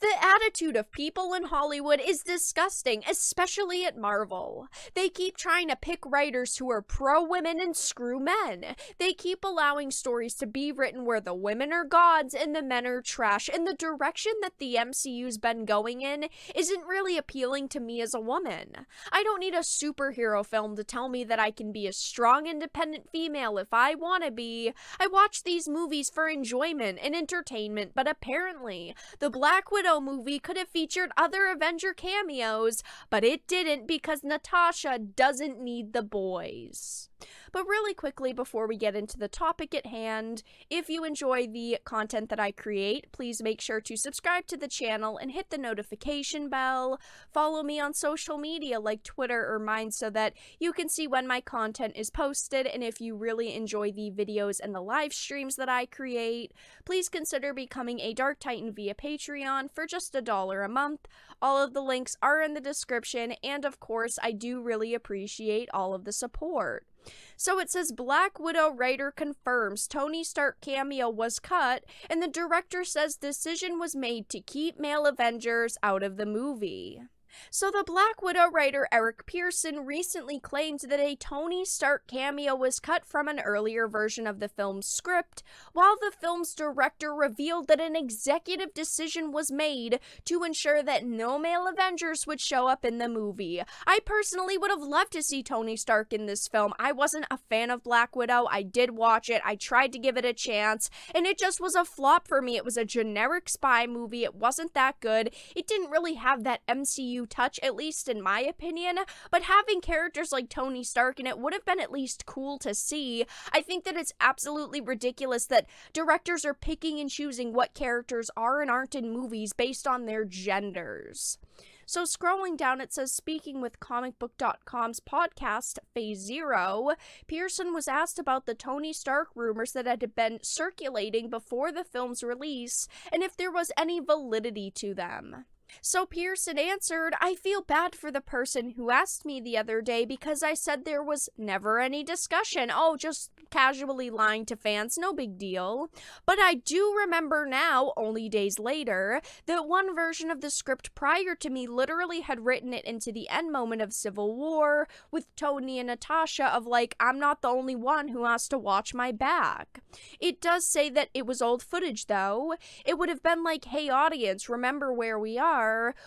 The attitude of people in Hollywood is disgusting, especially at Marvel. They keep trying to pick writers who are pro-women and screw men. They keep allowing stories to be written where the women are gods and the men are trash, and the direction that the MCU's been going in isn't really appealing to me as a woman. I don't need a superhero film to tell me that I can be a strong, independent female if I want to be. I watch these movies for enjoyment and entertainment, but apparently, the Black Widow movie could have featured other Avenger cameos, but it didn't because Natasha doesn't need the boys. But really quickly before we get into the topic at hand, if you enjoy the content that I create, please make sure to subscribe to the channel and hit the notification bell. Follow me on social media like Twitter or mine so that you can see when my content is posted, and if you really enjoy the videos and the live streams that I create, please consider becoming a Dark Titan via Patreon for just $1 a month. All of the links are in the description, and of course, I do really appreciate all of the support. So it says Black Widow writer confirms Tony Stark cameo was cut, and the director says decision was made to keep male Avengers out of the movie. So the Black Widow writer Eric Pearson recently claimed that a Tony Stark cameo was cut from an earlier version of the film's script, while the film's director revealed that an executive decision was made to ensure that no male Avengers would show up in the movie. I personally would have loved to see Tony Stark in this film. I wasn't a fan of Black Widow. I did watch it. I tried to give it a chance, and it just was a flop for me. It was a generic spy movie. It wasn't that good. It didn't really have that MCU touch, at least in my opinion, but having characters like Tony Stark in it would have been at least cool to see. I think that it's absolutely ridiculous that directors are picking and choosing what characters are and aren't in movies based on their genders. So scrolling down, it says, speaking with comicbook.com's podcast, Phase Zero, Pearson was asked about the Tony Stark rumors that had been circulating before the film's release and if there was any validity to them. So Pearson answered, I feel bad for the person who asked me the other day because I said there was never any discussion. Oh, just casually lying to fans, no big deal. But I do remember now, only days later, that one version of the script prior to me literally had written it into the end moment of Civil War with Tony and Natasha of like, I'm not the only one who has to watch my back. It does say that it was old footage though. It would have been like, hey audience, remember where we are.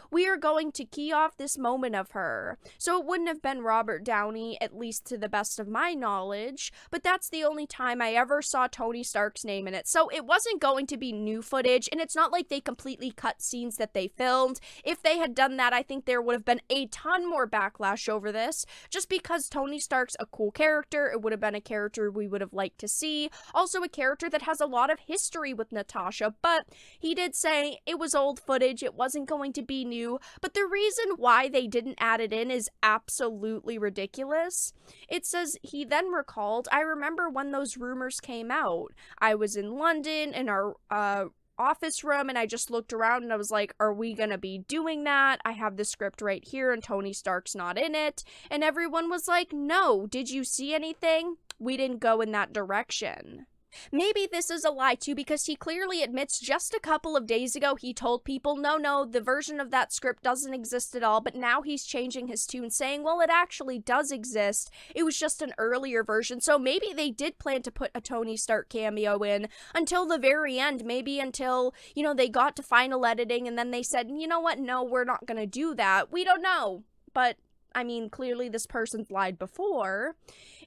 We are going to key off this moment of her. So it wouldn't have been Robert Downey, at least to the best of my knowledge, but that's the only time I ever saw Tony Stark's name in it. So it wasn't going to be new footage, and it's not like they completely cut scenes that they filmed. If they had done that, I think there would have been a ton more backlash over this, just because Tony Stark's a cool character. It would have been a character we would have liked to see. Also a character that has a lot of history with Natasha, but he did say it was old footage, it wasn't going to be new, but the reason why they didn't add it in is absolutely ridiculous. It says, he then recalled, I remember when those rumors came out. I was in London in our office room and I just looked around and I was like, are we gonna be doing that? I have the script right here and Tony Stark's not in it. And everyone was like, no, did you see anything? We didn't go in that direction. Maybe this is a lie too, because he clearly admits just a couple of days ago he told people, no, the version of that script doesn't exist at all, but now he's changing his tune saying, well, it actually does exist. It was just an earlier version, so maybe they did plan to put a Tony Stark cameo in until the very end, maybe until, they got to final editing and then they said, you know what, no, we're not gonna do that. We don't know, but I mean, clearly this person's lied before.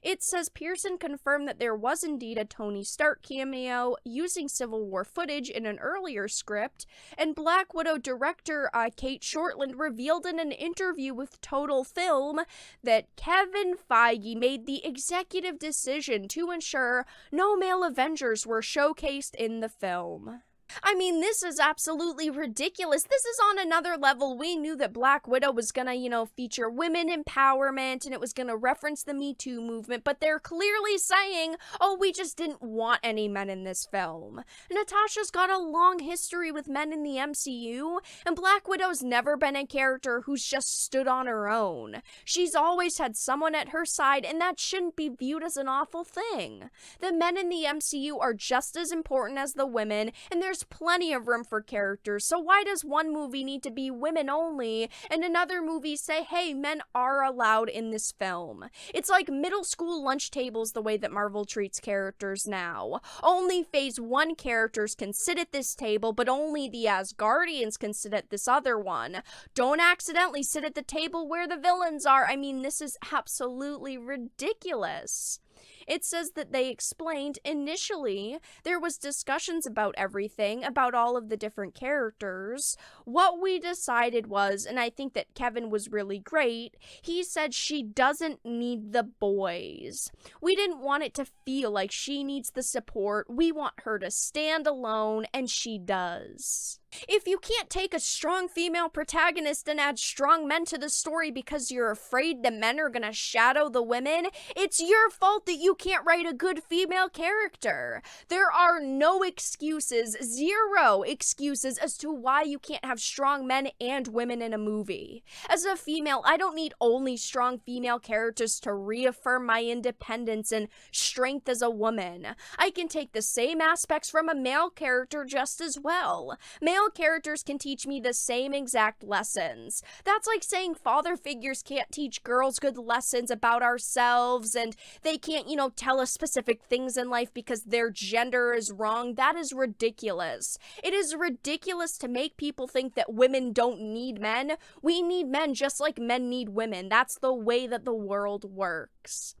It says Pearson confirmed that there was indeed a Tony Stark cameo using Civil War footage in an earlier script, and Black Widow director Kate Shortland revealed in an interview with Total Film that Kevin Feige made the executive decision to ensure no male Avengers were showcased in the film. I mean, this is absolutely ridiculous. This is on another level. We knew that Black Widow was gonna, feature women empowerment and it was gonna reference the Me Too movement, but they're clearly saying, oh, we just didn't want any men in this film. Natasha's got a long history with men in the MCU, and Black Widow's never been a character who's just stood on her own. She's always had someone at her side, and that shouldn't be viewed as an awful thing. The men in the MCU are just as important as the women, and there's There's plenty of room for characters, so why does one movie need to be women only and another movie say, hey, men are allowed in this film? It's like middle school lunch tables the way that Marvel treats characters now. Only Phase 1 characters can sit at this table, but only the Asgardians can sit at this other one. Don't accidentally sit at the table where the villains are. I mean, this is absolutely ridiculous. It says that they explained initially there was discussions about everything, about all of the different characters. What we decided was, and I think that Kevin was really great, he said she doesn't need the boys. We didn't want it to feel like she needs the support. We want her to stand alone, and she does. If you can't take a strong female protagonist and add strong men to the story because you're afraid the men are gonna shadow the women, it's your fault that you can't write a good female character. There are no excuses, zero excuses as to why you can't have strong men and women in a movie. As a female, I don't need only strong female characters to reaffirm my independence and strength as a woman. I can take the same aspects from a male character just as well. Male characters can teach me the same exact lessons. That's like saying father figures can't teach girls good lessons about ourselves and they can't, tell us specific things in life because their gender is wrong. That is ridiculous. It is ridiculous to make people think that women don't need men. We need men just like men need women. That's the way that the world works.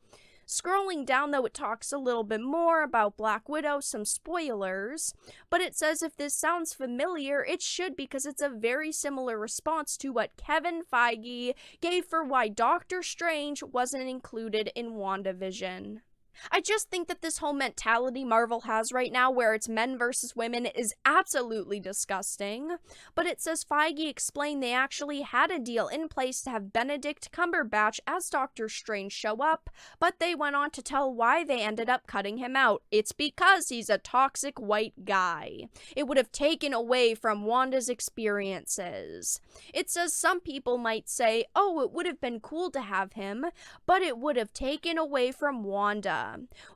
Scrolling down, though, it talks a little bit more about Black Widow, some spoilers, but it says if this sounds familiar, it should because it's a very similar response to what Kevin Feige gave for why Doctor Strange wasn't included in WandaVision. I just think that this whole mentality Marvel has right now where it's men versus women is absolutely disgusting. But it says Feige explained they actually had a deal in place to have Benedict Cumberbatch as Doctor Strange show up, but they went on to tell why they ended up cutting him out. It's because he's a toxic white guy. It would have taken away from Wanda's experiences. It says some people might say, oh, it would have been cool to have him, but it would have taken away from Wanda.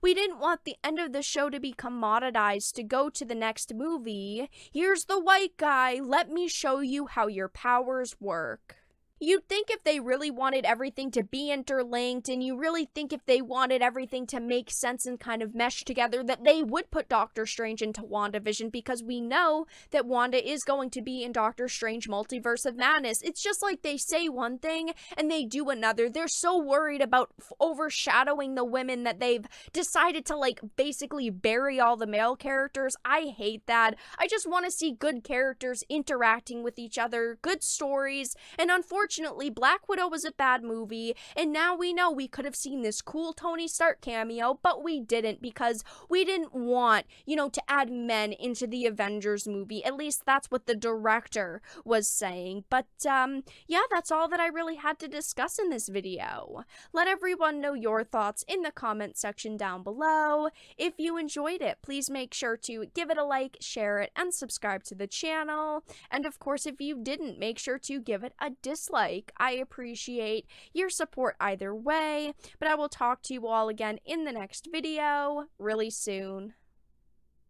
We didn't want the end of the show to be commoditized to go to the next movie. Here's the white guy. Let me show you how your powers work. You'd think if they really wanted everything to be interlinked, and you really think if they wanted everything to make sense and kind of mesh together, that they would put Doctor Strange into WandaVision, because we know that Wanda is going to be in Doctor Strange Multiverse of Madness. It's just like they say one thing and they do another. They're so worried about overshadowing the women that they've decided to basically bury all the male characters. I hate that. I just want to see good characters interacting with each other, good stories, and unfortunately Black Widow was a bad movie, and now we know we could have seen this cool Tony Stark cameo, but we didn't because we didn't want, to add men into the Avengers movie. At least that's what the director was saying. But, yeah, that's all that I really had to discuss in this video. Let everyone know your thoughts in the comment section down below. If you enjoyed it, please make sure to give it a like, share it, and subscribe to the channel. And of course, if you didn't, make sure to give it a dislike. I appreciate your support either way, but I will talk to you all again in the next video really soon.